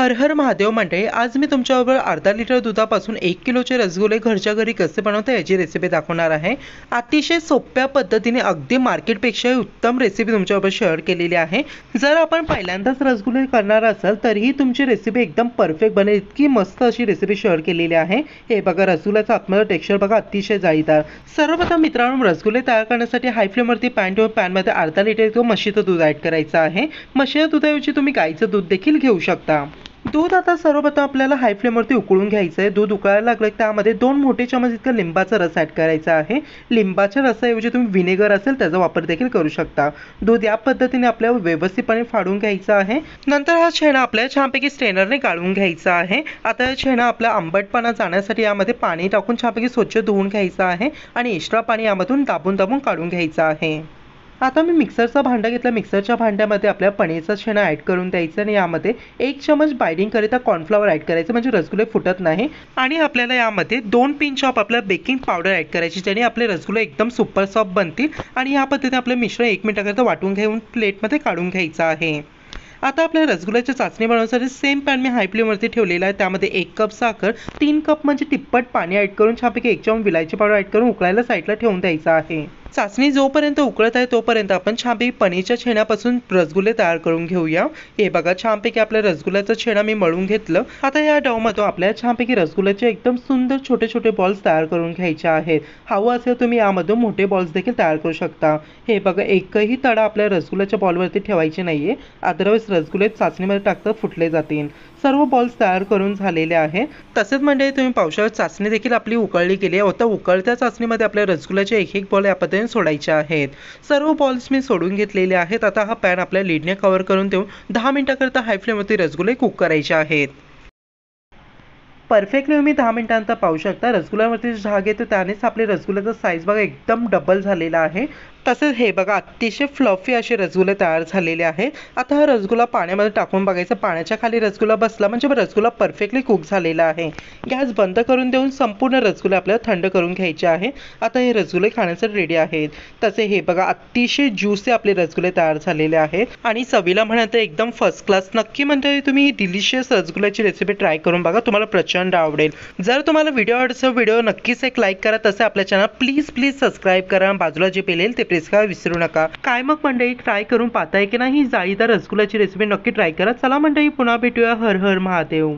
हर हर महादेव मंडळी, आज मी तुमच्याबरोबर अर्धा लिटर दुधापासून 1 किलोचे रसगुल्ले घरच्या घरी कसे बनवता याची रेसिपी दाखवणार आहे। अतिशय सोप्या पद्धतीने अगदी मार्केटपेक्षाही उत्तम रेसिपी तुमच्याबरोबर शेअर केलेली आहे। जर आपण पहिल्यांदाच रसगुल्ले करणार असाल तरीही तुमची रेसिपी एकदम परफेक्ट बनेल, इतकी मस्त अशी रेसिपी शेअर केलेली आहे। हे बघा, रसगुल्ल्याचा आतमधला टेक्स्चर बघा, अतिशय जाळीदार। सर्वप्रथम मित्रांनो, रसगुल्ले तयार करण्यासाठी हाय फ्लेमवरती पॅन ठेवून पॅनमध्ये अर्धा लिटर किंवा म्हशीचं दूध ॲड करायचं आहे। म्हशीच्या दुधाऐवजी तुम्ही गाईचं दूध देखील घेऊ शकता। दूध आता सर्वप्रथम आपल्याला हाय फ्लेमवरती उकळून घ्यायचं आहे। दूध उकळायला लागलं की त्यामध्ये 2 मोठे चमच इतका लिंबाचा रस ॲड करायचा आहे। लिंबाच्या रसाऐवजी तुम्ही व्हिनेगर असेल त्याचा वापर देखील करू शकता। दूध या पद्धतीने आपल्याला व्यवस्थितपणे फाडून घ्यायचं आहे। नंतर हा छेना आपल्याला छानपैकी स्ट्रेनरने काढून घ्यायचा आहे। आता हा छेना आपला आंबटपणा जाण्यासाठी यामध्ये पाणी टाकून छानपैकी स्वच्छ धुवून घ्यायचं आहे आणि एक्स्ट्रा पाणी यामधून दाबून दाबून काढून घ्यायचं आहे। आता मी मिक्सरचा भांडा घेतला। मिक्सरच्या भांड्यामध्ये आपल्या पनीरचा छेना ॲड करून द्यायचा आणि यामध्ये 1 चमच बाइंडिंग करिता कॉर्नफ्लॉवर ॲड करायचं, म्हणजे रसगुल्ले फुटत नाही। आणि आपल्याला यामध्ये 2 पिंच ऑफ आपल्या बेकिंग पावडर ॲड करायची, ज्याने आपले रसगुल्ले एकदम सुपर सॉफ्ट बनतील। आणि या पद्धतीने आपले मिश्रण 1 मिनिटाकरता वाटून घेऊन प्लेटमध्ये काढून घ्यायचं आहे। आता आपल्या रसगुल्ल्याची चाचणी बनवण्यासाठी सेम पॅन मी हाय फ्लेमवरती ठेवलेला आहे। त्यामध्ये 1 कप साखर, 3 कप म्हणजे तिप्पट पाणी ॲड करून छानपैकी 1 चमच विलायची पावडर ॲड करून उकळायला साईडला ठेवून द्यायचं आहे। चाचणी जोपर्यंत उकळत आहे तोपर्यंत आपण छानपैकी पनीरच्या छेण्यापासून रसगुल्ले तयार करून घेऊया। हे बघा, छानपैकी आपल्या रसगुल्ल्याचा छेना मी मळून घेतलं। आता या डोमध्ये आपल्याला छानपैकी रसगुल्ल्याचे एकदम सुंदर छोटे छोटे बॉल्स तयार करून घ्यायचे आहेत। हवं असेल तुम्ही यामधून मोठे बॉल्स देखील तयार करू शकता। हे बघा, एकही तडा आपल्या रसगुल्ल्याच्या बॉलवरती ठेवायचे नाहीये, अदरवाईज रसगुल्ले चाचणीमध्ये टाकता फुटले जातील। सर्व बॉल्स तयार करून झालेले आहे। तसेच म्हणजे तुम्ही पाहू शकता, चाचणी देखील आपली उकळली गेली आहे। आता उकळत्या चाचणीमध्ये आपल्या रसगुल्ल्याचे एक एक बॉल या पद्धतीने सोडायचे आहेत। सर्व बॉल्स मी सोडून घेतलेले आहेत। आता हा पॅन आपल्या लीडने कव्हर करून देऊन 10 मिनिटाकरता हाय फ्लेमवरती रसगुल्ले कुक करायचे आहेत। परफेक्टली तुम्ही 10 मिनिटांनंतर पाहू शकता रसगुल्ल्यावरती झाग येतो, त्यानेच आपले रसगुल्ल्याचा साईज बघा एकदम डबल झालेला आहे। तसेच हे बघा, अतिशय फ्लफी असे रसगुल्ले तयार झालेले आहेत। आता हा रसगुल्ला पाण्यामध्ये टाकून बघायचा, पाण्याच्या खाली रसगुल्ला बसला म्हणजे रसगुल्ला परफेक्टली कुक झालेला आहे। गॅस बंद करून देऊन संपूर्ण रसगुल्ले आपल्याला थंड करून घ्यायचे आहे। आता हे रसगुल्ले खाण्यासाठी रेडी आहेत। तसे हे बघा, अतिशय ज्युसी आपले रसगुल्ले तयार झालेले आहेत आणि चवीला म्हणाल तर एकदम फर्स्ट क्लास। नक्की म्हणजे तुम्ही ही डिलिशियस रसगुल्ल्याची रेसिपी ट्राय करून बघा, तुम्हाला प्रचंड आवडेल। जर तुम्हाला व्हिडिओ आवडला व्हिडिओ नक्कीच एक लाईक करा। तसे आपल्या चॅनल प्लीज सबस्क्राईब करा, बाजूला जे बेल येईल ते प्रेस करायला विसरू नका। काय मग मंडळी, ट्राय करून पाहताय की नाही? जाळीदार रसगुल्ल्याची रेसिपी नक्की ट्राय करा। चला मंडळी, पुन्हा भेटूया। हर हर महादेव।